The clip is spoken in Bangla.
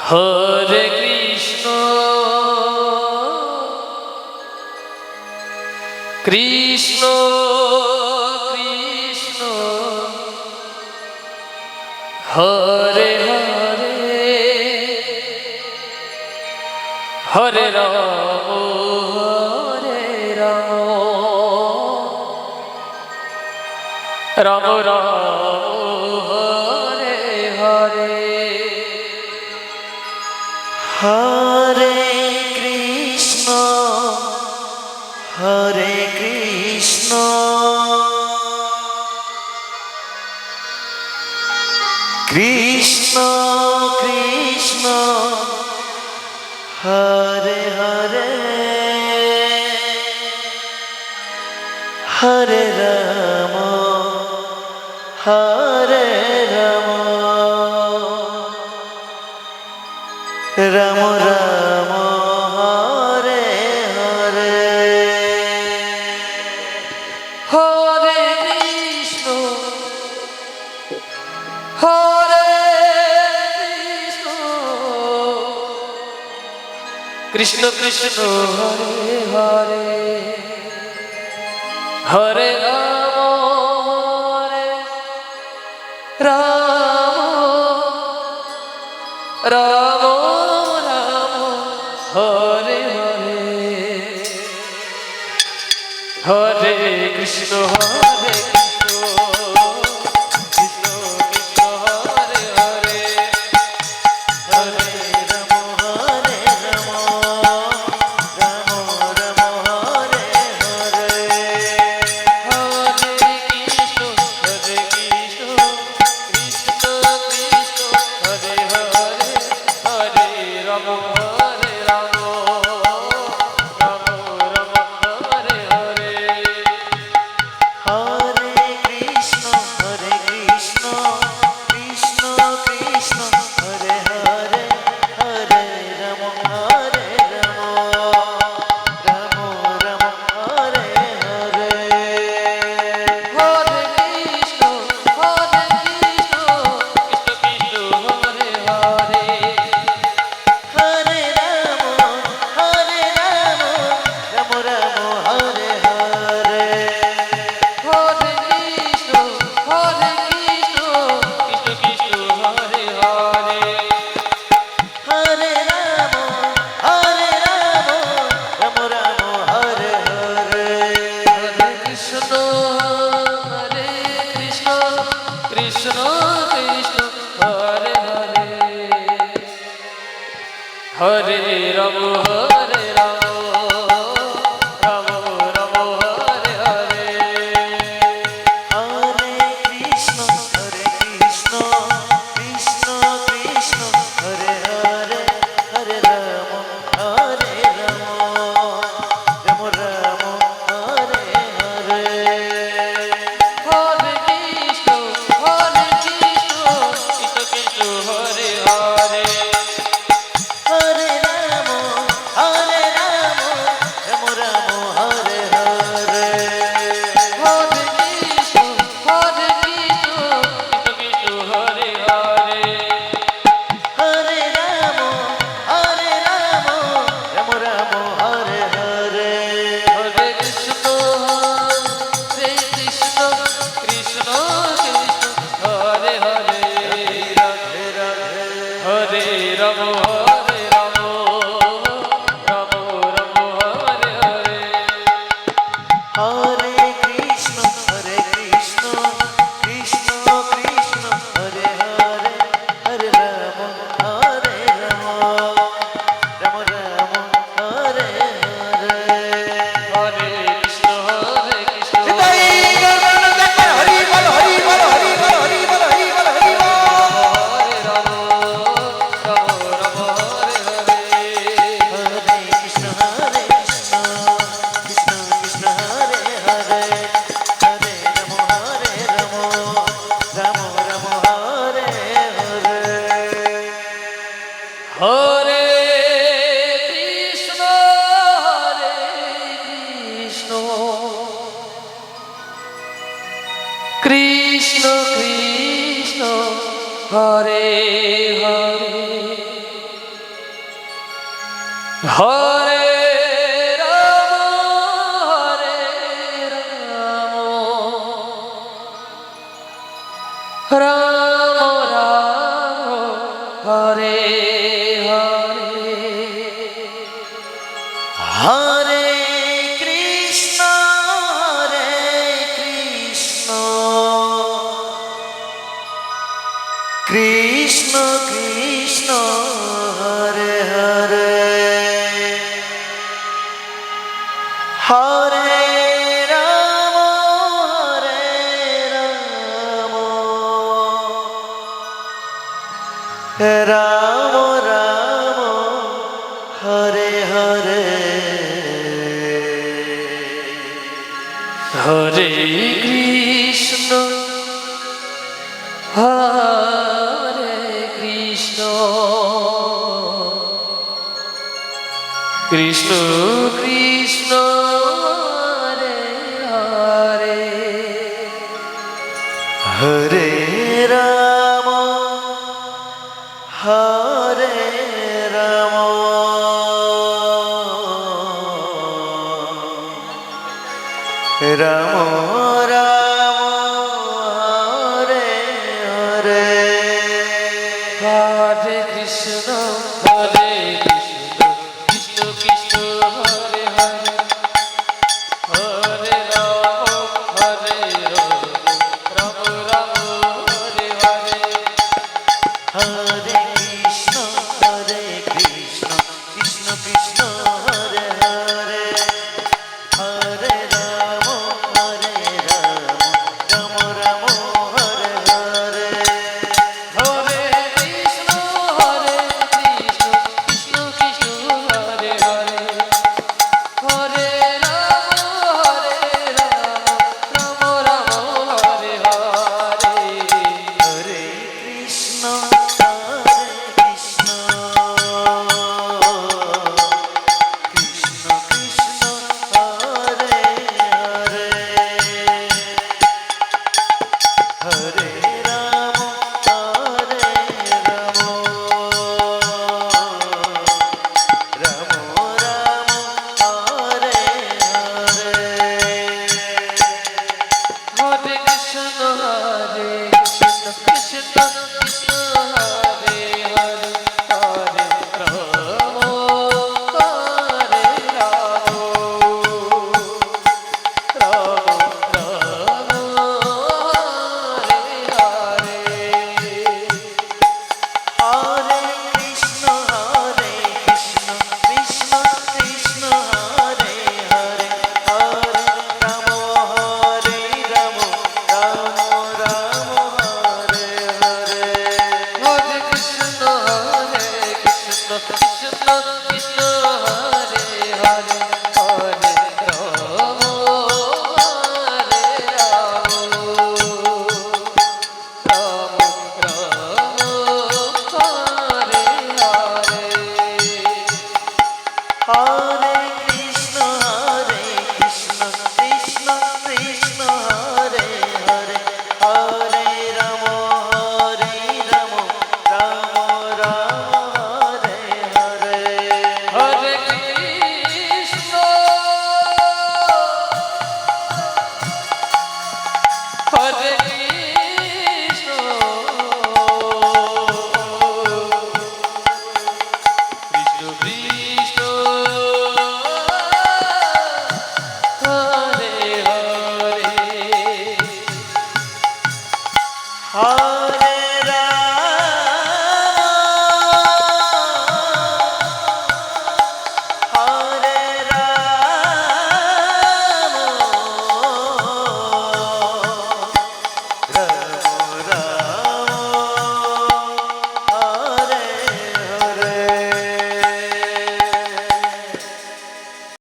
হরে কৃষ্ণ কৃষ্ণ কৃষ্ণ হরে হরে হরে রাম হরে রাম রাম রাম হরে হরে হরে কৃষ্ণ হরে কৃষ্ণ কৃষ্ণ কৃষ্ণ হরে হরে হরে রাম হরে রাম রাম রাম হরে হরে হরে কৃষ্ণ হরে কৃষ্ণ কৃষ্ণ কৃষ্ণ হরে হরে হরে রাম রাম রাম হরে হরে হরে কৃষ্ণ হরে কৃষ্ণ কৃষ্ণ কৃষ্ণ হরে হরে হরে রাম হরে রাম রাম রাম হরে হরে হরে কৃষ্ণ কৃষ্ণ কৃষ্ণ হরে হরে হরে রাম হরে রাম রাম রাম হরে হরে হরে কৃষ্ণ কৃষ্ণ কৃষ্ণ হরে হরে হরে রাম রাম রাম হরে হরে হরে কৃষ্ণ কৃষ্ণ কৃষ্ণ হরে হরে হরে রাম রাম রাম হরে হরে হরে কৃষ্ণ কৃষ্ণ কৃষ্ণ হরে হরে হরে রাম রাম রাম হরে হরে হরে কৃষ্ণ কৃষ্ণ কৃষ্ণ হরে হরে হরে রাম হরে রাম রাম রাম হরে হরে হরে কৃষ্ণ কৃষ্ণ কৃষ্ণ হরে হরে হরে রাম রাম রাম হরে হরে হরে কৃষ্ণ কৃষ্ণ কৃষ্ণ হরে হরে হরে রাম হরে হরে হরে রাম রাম রাম হরে হরে হরে কৃষ্ণ কৃষ্ণ কৃষ্ণ হরে হরে হরে রাম রাম রাম হরে হরে হরে কৃষ্ণ হরে কৃষ্ণ কৃষ্ণ কৃষ্ণ হরে হরে হরে রাম হরে রাম রাম রাম হরে হরে হরে কৃষ্ণ হরে কৃষ্ণ কৃষ্ণ কৃষ্ণ হরে হরে হরে রাম হরে রাম রাম রাম হরে হরে হরে কৃষ্ণ কৃষ্ণ কৃষ্ণ হরে হরে হরে রাম রাম রাম হরে হরে হরে কৃষ্ণ কৃষ্ণ কৃষ্ণ হরে হরে হরে রাম রাম রাম হরে হরে হরে কৃষ্ণ কৃষ্ণ কৃষ্ণ হরে হরে হরে রাম রাম রাম হরে হরে হরে কৃষ্ণ কৃষ্ণ